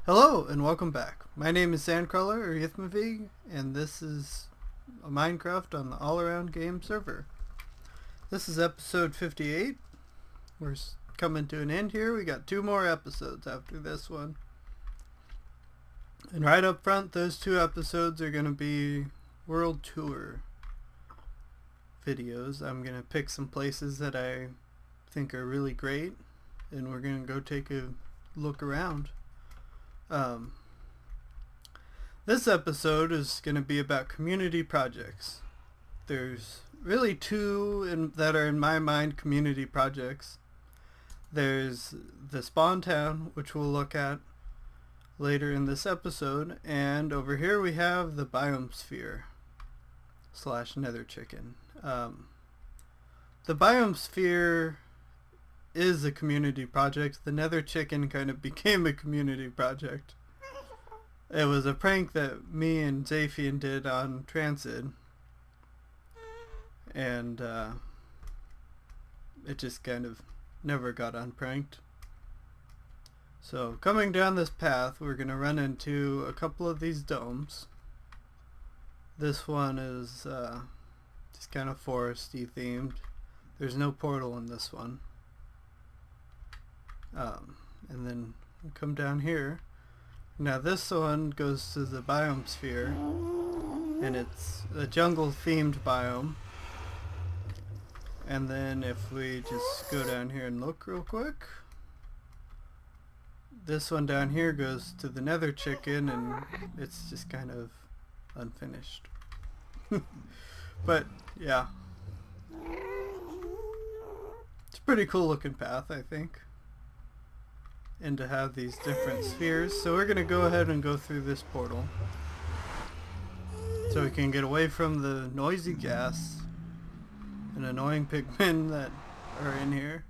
Hello and welcome back. My name is Sandcrawler or Ythmevge, and this is a Minecraft on the all-around game server. This is episode 58. We're coming to an end here. We got 2 more episodes after this one. And right up front, those 2 episodes are going to be world tour videos. I'm going to pick some places that I think are really great, and we're going to go take a look around. This episode is going to be about community projects. There's really 2 that are in my mind community projects. There's the spawn town, which we'll look at later in this episode, and over here we have the biosphere / nether chicken. The biosphere is a community project. The nether chicken kind of became a community project. It was a prank that me and Zafian did on Transit, and it just kind of never got unpranked. So coming down this path, we're going to run into a couple of these domes. This one is just kind of foresty themed. There's no portal in this one. And then we come down here. Now this one goes to the biosphere, and it's a jungle themed biome. And then if we just go down here and look real quick, this one down here goes to the nether chicken, and it's just kind of unfinished. But yeah, it's a pretty cool looking path, I think, and to have these different spheres. So we're gonna go ahead and go through this portal so we can get away from the noisy gas and annoying pigmen that are in here.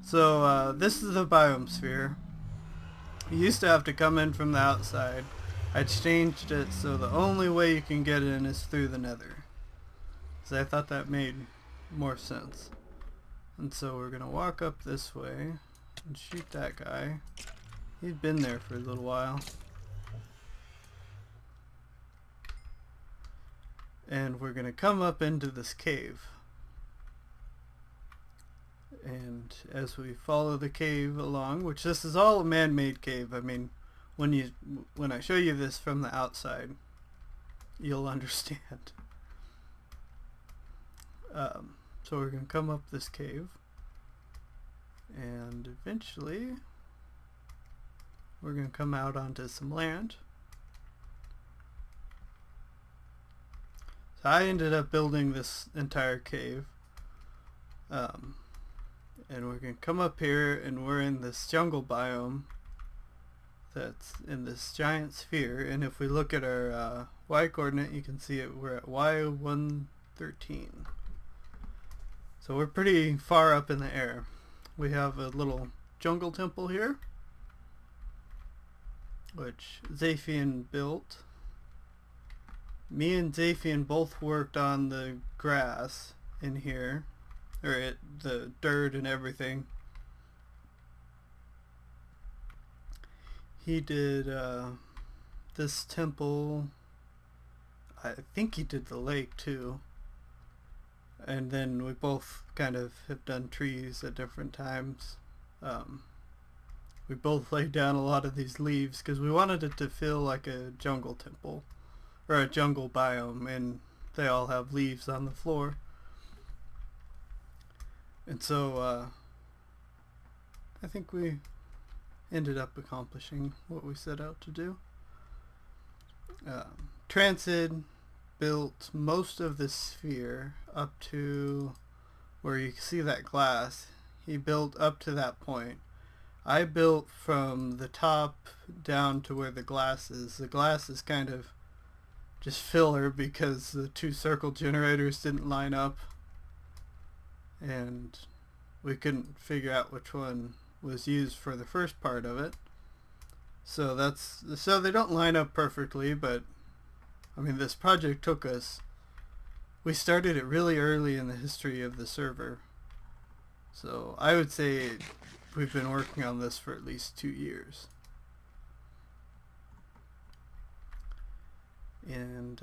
So this is the biosphere. You used to have to come in from the outside. I changed it so the only way you can get in is through the nether, so I thought that made more sense. And so we're gonna walk up this way and shoot that guy. He's been there for a little while. And we're gonna come up into this cave. And as we follow the cave along, which this is all a man-made cave. I mean, when I show you this from the outside, you'll understand. So we're gonna come up this cave, and eventually we're going to come out onto some land. So I ended up building this entire cave, and we're going to come up here, and we're in this jungle biome that's in this giant sphere. And if we look at our y coordinate, you can see it, we're at y113, so we're pretty far up in the air. We have a little jungle temple here, which Zafian built. Me and Zafian both worked on the grass in here, or the dirt and everything. He did this temple. I think he did the lake too. And then we both kind of have done trees at different times. We both laid down a lot of these leaves because we wanted it to feel like a jungle temple or a jungle biome, and they all have leaves on the floor. And so I think we ended up accomplishing what we set out to do. Transit built most of the sphere up to where you can see that glass. He built up to that point. I built from the top down to where the glass is. The glass is kind of just filler because the 2 circle generators didn't line up, and we couldn't figure out which one was used for the first part of it. So they don't line up perfectly, but I mean, this project took us, we started it really early in the history of the server. So I would say we've been working on this for at least 2 years. And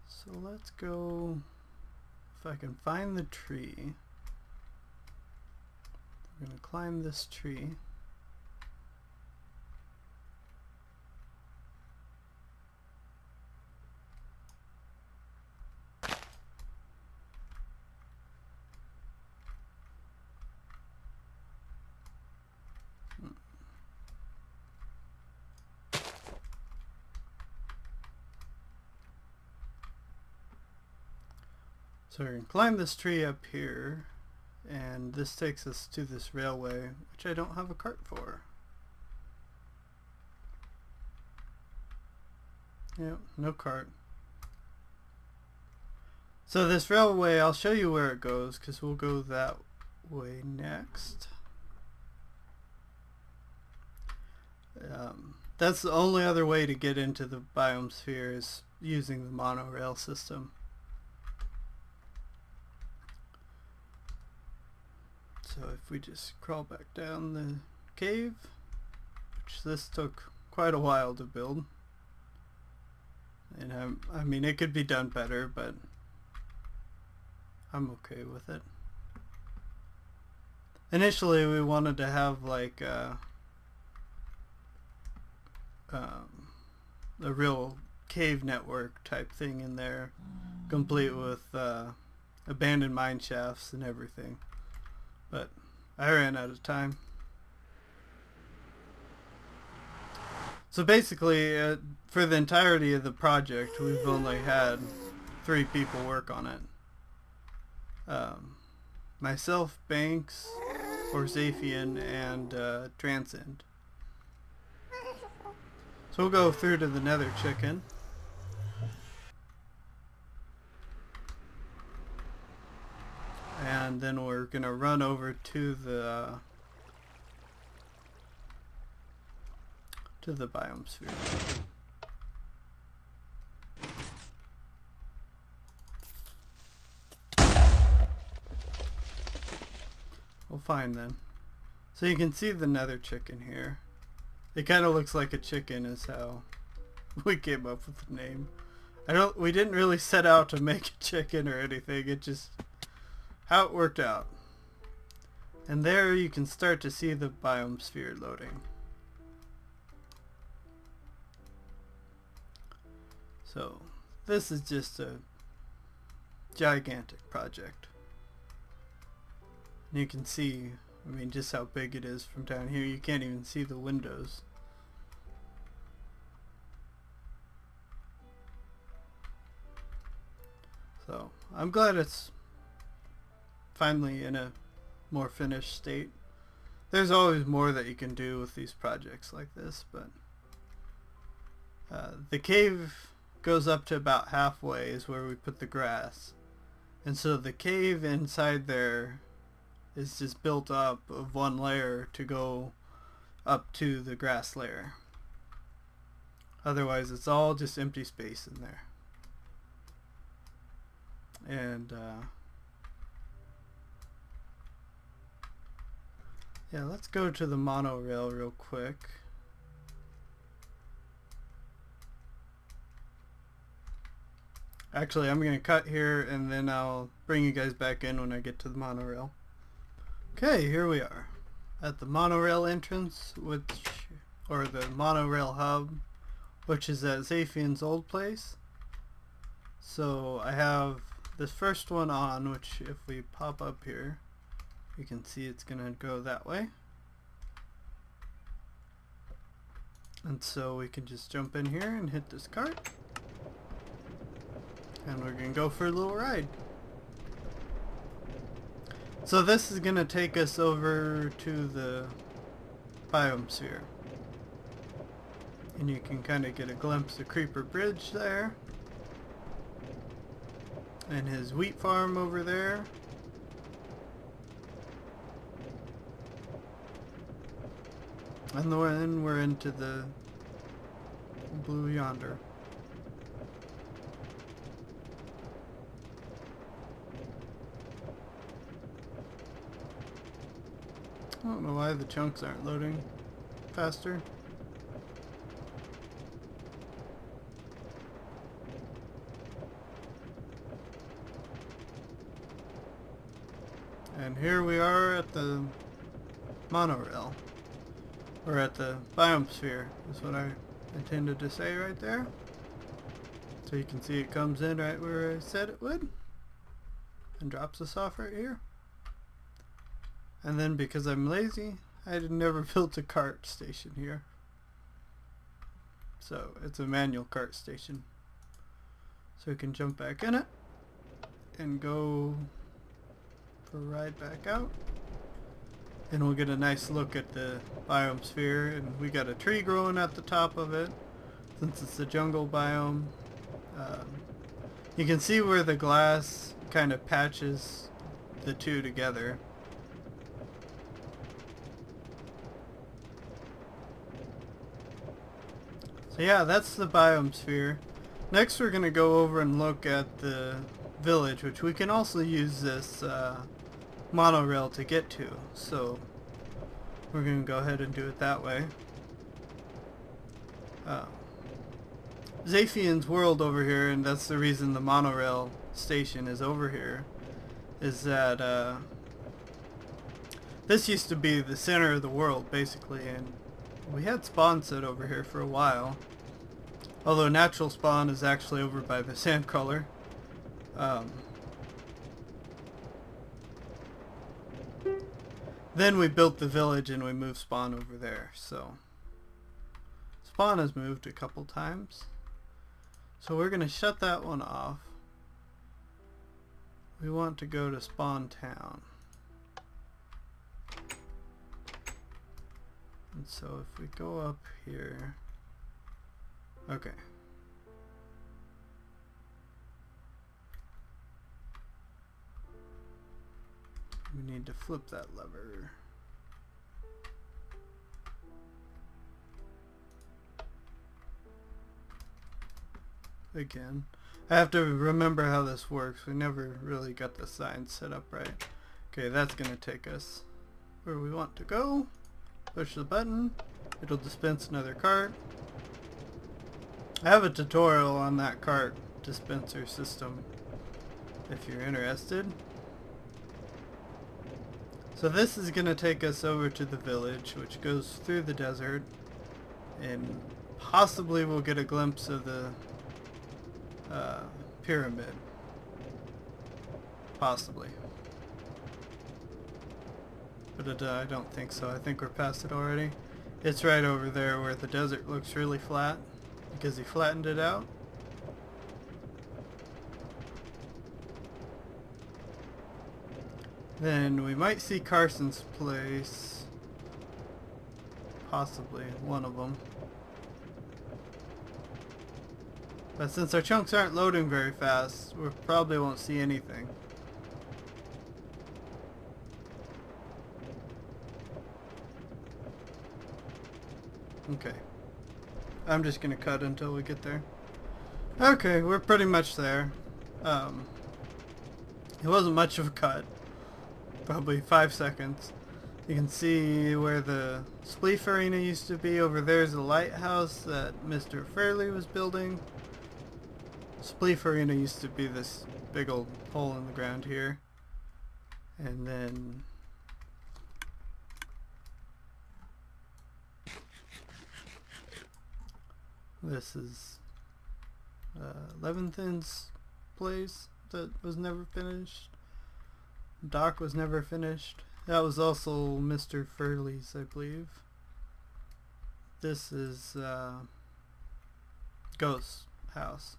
so let's go, if I can find the tree, we're going to climb this tree. So we're going to climb this tree up here, and this takes us to this railway, which I don't have a cart for. Yep, no cart. So this railway, I'll show you where it goes, because we'll go that way next. That's the only other way to get into the biosphere, is using the monorail system. So if we just crawl back down the cave, which this took quite a while to build, and I mean it could be done better, but I'm okay with it. Initially we wanted to have like a real cave network type thing in there, complete with abandoned mine shafts and everything. But I ran out of time. So basically, for the entirety of the project, we've only had 3 people work on it. Myself, Banks, Orzafian, and Transcend. So we'll go through to the Nether Chicken. And then we're gonna run over to the biosphere. We'll find them. So you can see the Nether Chicken here. It kind of looks like a chicken, is how we came up with the name. We didn't really set out to make a chicken or anything. It just how it worked out. And there you can start to see the biosphere loading. So this is just a gigantic project. And you can see, I mean, just how big it is from down here. You can't even see the windows. So I'm glad it's finally in a more finished state. There's always more that you can do with these projects like this, but the cave goes up to about halfway is where we put the grass, and so the cave inside there is just built up of one layer to go up to the grass layer. Otherwise it's all just empty space in there. And yeah, let's go to the monorail real quick. Actually, I'm gonna cut here and then I'll bring you guys back in when I get to the monorail. Okay, here we are at the monorail entrance, or the monorail hub, which is at Zafian's old place. So I have this first one on, which if we pop up here, you can see it's gonna go that way. And so we can just jump in here and hit this cart. And we're gonna go for a little ride. So this is gonna take us over to the biosphere. And you can kind of get a glimpse of Creeper Bridge there. And his wheat farm over there. And then we're into the blue yonder. I don't know why the chunks aren't loading faster. And here we are at the monorail. Or at the biosphere, is what I intended to say right there. So you can see it comes in right where I said it would. And drops us off right here. And then because I'm lazy, I never built a cart station here. So it's a manual cart station. So we can jump back in it and go for a ride back out. And we'll get a nice look at the biosphere, and we got a tree growing at the top of it since it's a jungle biome. You can see where the glass kind of patches the two together. So yeah, that's the biosphere. Next we're going to go over and look at the village, which we can also use this monorail to get to. So we're going to go ahead and do it that way. Ythmevge's world over here, and that's the reason the monorail station is over here, is that this used to be the center of the world basically, and we had spawn set over here for a while. Although natural spawn is actually over by the sand crawler. Then we built the village and we moved spawn over there. So spawn has moved a couple times. So we're going to shut that one off. We want to go to spawn town. And so if we go up here, okay. We need to flip that lever. Again. I have to remember how this works. We never really got the sign set up right. Okay, that's going to take us where we want to go. Push the button. It'll dispense another cart. I have a tutorial on that cart dispenser system if you're interested. So this is going to take us over to the village, which goes through the desert, and possibly we'll get a glimpse of the pyramid. Possibly. But I don't think so. I think we're past it already. It's right over there where the desert looks really flat because he flattened it out. Then we might see Carson's place. Possibly one of them. But since our chunks aren't loading very fast, we probably won't see anything. Okay. I'm just gonna cut until we get there. Okay, we're pretty much there. It wasn't much of a cut. Probably 5 seconds. You can see where the Spleef Arena used to be. Over there's the lighthouse that Mr. Fairley was building. Spleef Arena used to be this big old hole in the ground here. And then this is Levinthin's place that was never finished. Dock was never finished. That was also Mr. Fairley's, I believe. This is Ghost House.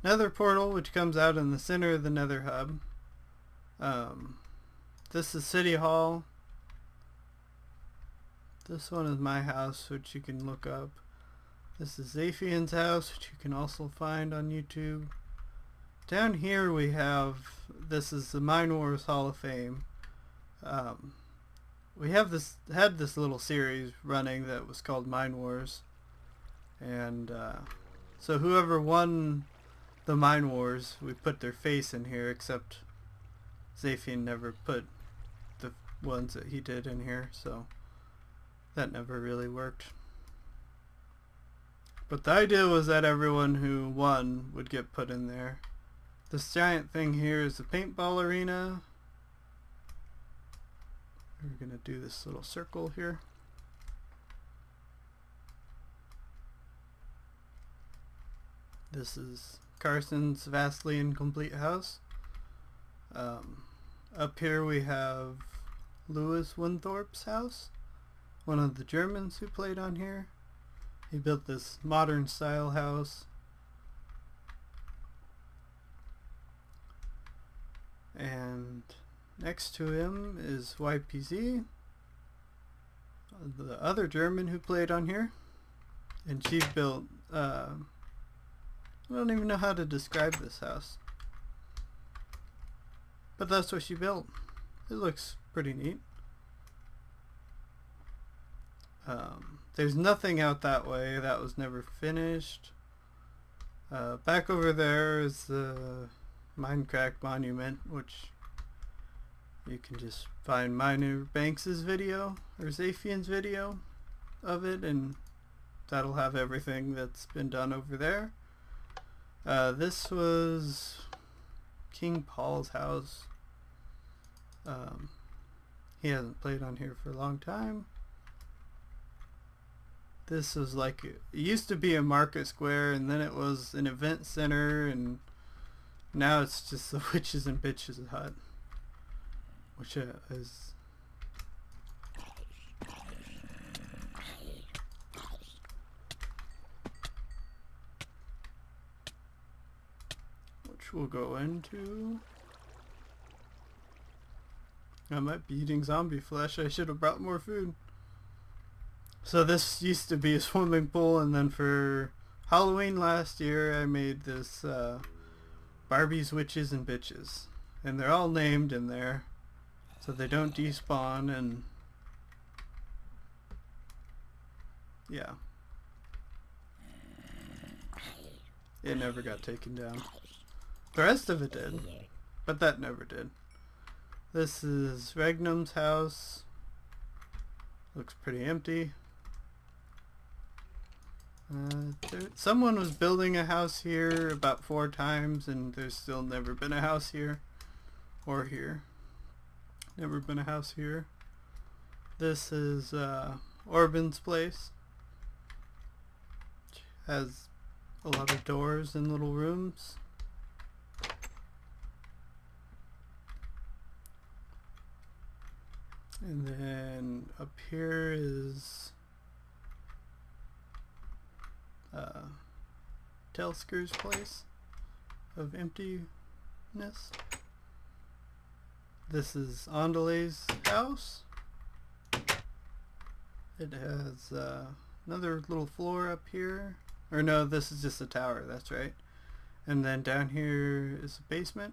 Nether portal, which comes out in the center of the Nether hub. This is City Hall. This one is my house, which you can look up. This is Ythmevge's house, which you can also find on YouTube. Down here we have, this is the Mine Wars Hall of Fame. We had this little series running that was called Mine Wars. And so whoever won the Mine Wars, we put their face in here, except Ythmevge never put the ones that he did in here, so that never really worked. But the idea was that everyone who won would get put in there. This giant thing here is the paintball arena. We're gonna do this little circle here. This is Carson's vastly incomplete house. Up here we have Louis Winthorpe's house, one of the Germans who played on here. He built this modern style house. And next to him is YPZ, the other German who played on here. And she built, I don't even know how to describe this house, but that's what she built. It looks pretty neat. There's nothing out that way. That was never finished. Back over there is the Minecraft monument, which you can just find Miner Banks's video or Zafian's video of it, and that'll have everything that's been done over there. This was King Paul's house. He hasn't played on here for a long time. This was like, it used to be a market square, and then it was an event center, and now it's just the Witches and Bitches hut, which is which we'll go into. I might be eating zombie flesh. I should have brought more food. So this used to be a swimming pool, and then for Halloween last year I made this Barbie's Witches and Bitches, and they're all named in there so they don't despawn, and yeah, it never got taken down. The rest of it did, but that never did. This is Regnum's house. Looks pretty empty. Someone was building a house here about 4 times, and there's still never been a house here. Or here. Never been a house here. This is Orban's place. Has a lot of doors and little rooms. And then up here is Telsker's place of emptiness. This is Andale's house. It has another little floor up here. Or no, this is just a tower, that's right. And then down here is a basement.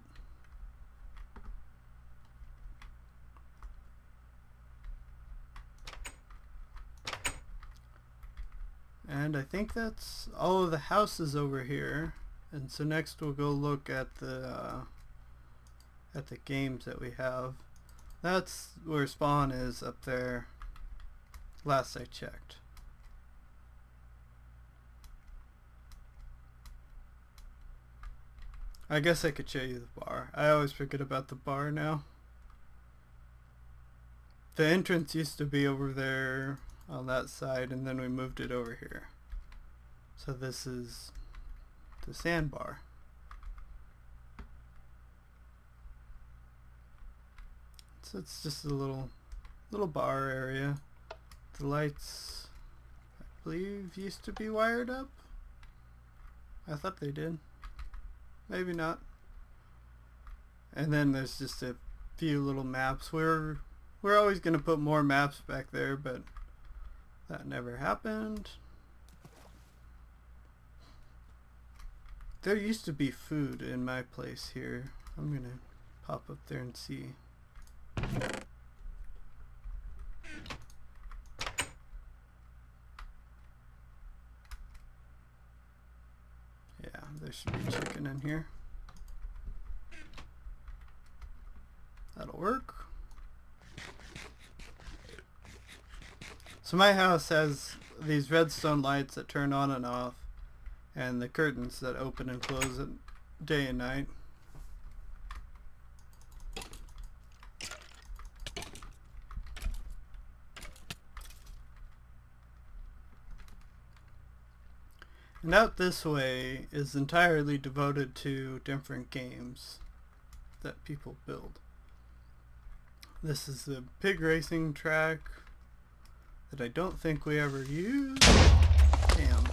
And I think that's all of the houses over here. And so next we'll go look at the games that we have. That's where spawn is, up there, last I checked. I guess I could show you the bar. I always forget about the bar now. The entrance used to be over there on that side, and then we moved it over here. So this is the sandbar. So it's just a little bar area. The lights, I believe, used to be wired up. I thought they did. Maybe not. And then there's just a few little maps. We're always gonna put more maps back there, but that never happened. There used to be food in my place here. I'm gonna pop up there and see. Yeah, there should be chicken in here. That'll work. So my house has these redstone lights that turn on and off, and the curtains that open and close at day and night. And out this way is entirely devoted to different games that people build. This is the pig racing track that I don't think we ever used. Damn.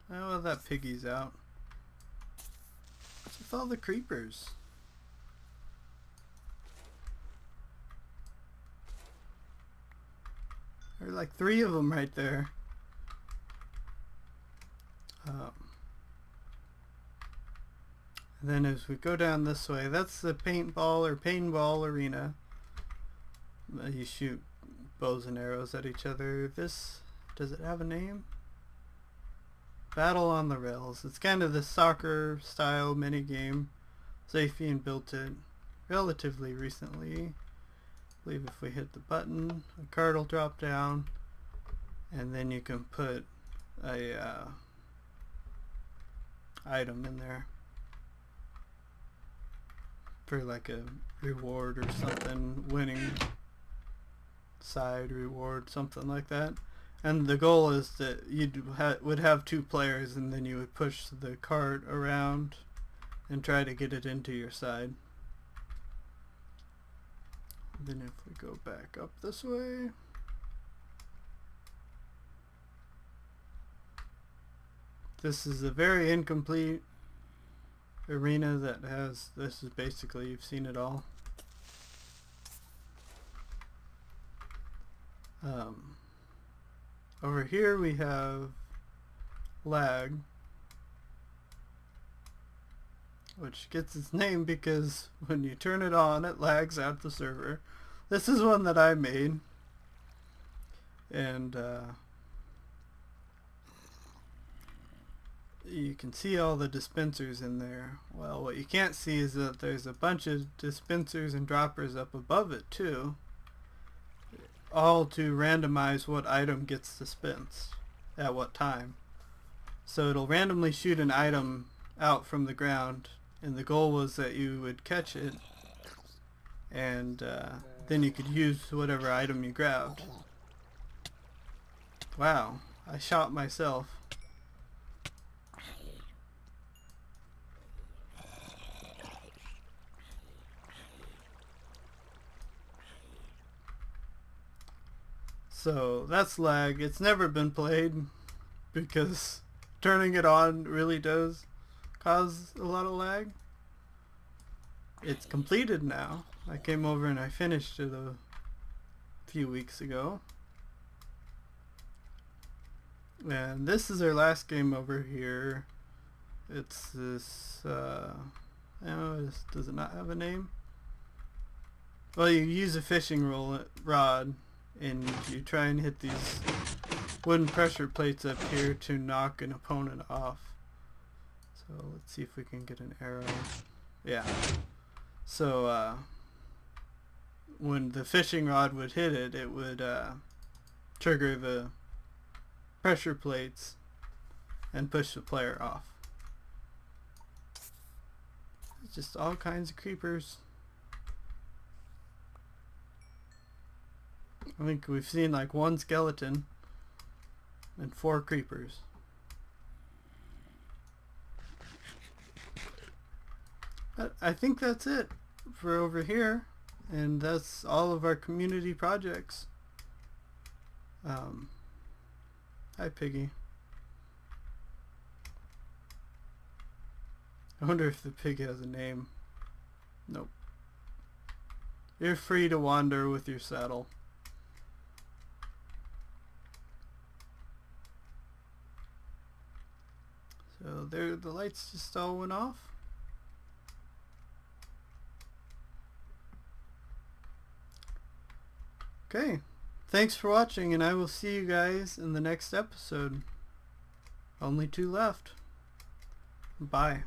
Oh, well, that piggy's out. What's with all the creepers? There are like 3 of them right there. And then as we go down this way, that's the paintball or paintball arena. You shoot bows and arrows at each other. This, does it have a name? Battle on the Rails. It's kind of the soccer style mini game. Zayfian built it relatively recently. I believe if we hit the button, a card will drop down, and then you can put a item in there for like a reward or something, winning side reward, something like that. And the goal is that you would have 2 players, and then you would push the cart around and try to get it into your side. Then if we go back up this way, this is a very incomplete arena that has, this is basically, you've seen it all. Over here we have lag, which gets its name because when you turn it on, it lags out the server. This is one that I made, and you can see all the dispensers in there. Well, what you can't see is that there's a bunch of dispensers and droppers up above it too, all to randomize what item gets dispensed at what time. So it'll randomly shoot an item out from the ground, and the goal was that you would catch it, and then you could use whatever item you grabbed. Wow, I shot myself. So that's lag. It's never been played because turning it on really does cause a lot of lag. It's completed now. I came over and I finished it a few weeks ago. And this is our last game over here. It's this, does it not have a name? Well, you use a fishing rod and you try and hit these wooden pressure plates up here to knock an opponent off. So let's see if we can get an arrow. Yeah. So when the fishing rod would hit it, it would trigger the pressure plates and push the player off. It's just all kinds of creepers. I think we've seen like 1 skeleton and 4 creepers. But I think that's it for over here, and that's all of our community projects. Hi Piggy. I wonder if the pig has a name. Nope. You're free to wander with your saddle. So there, the lights just all went off. Okay, thanks for watching, and I will see you guys in the next episode. Only 2 left. Bye.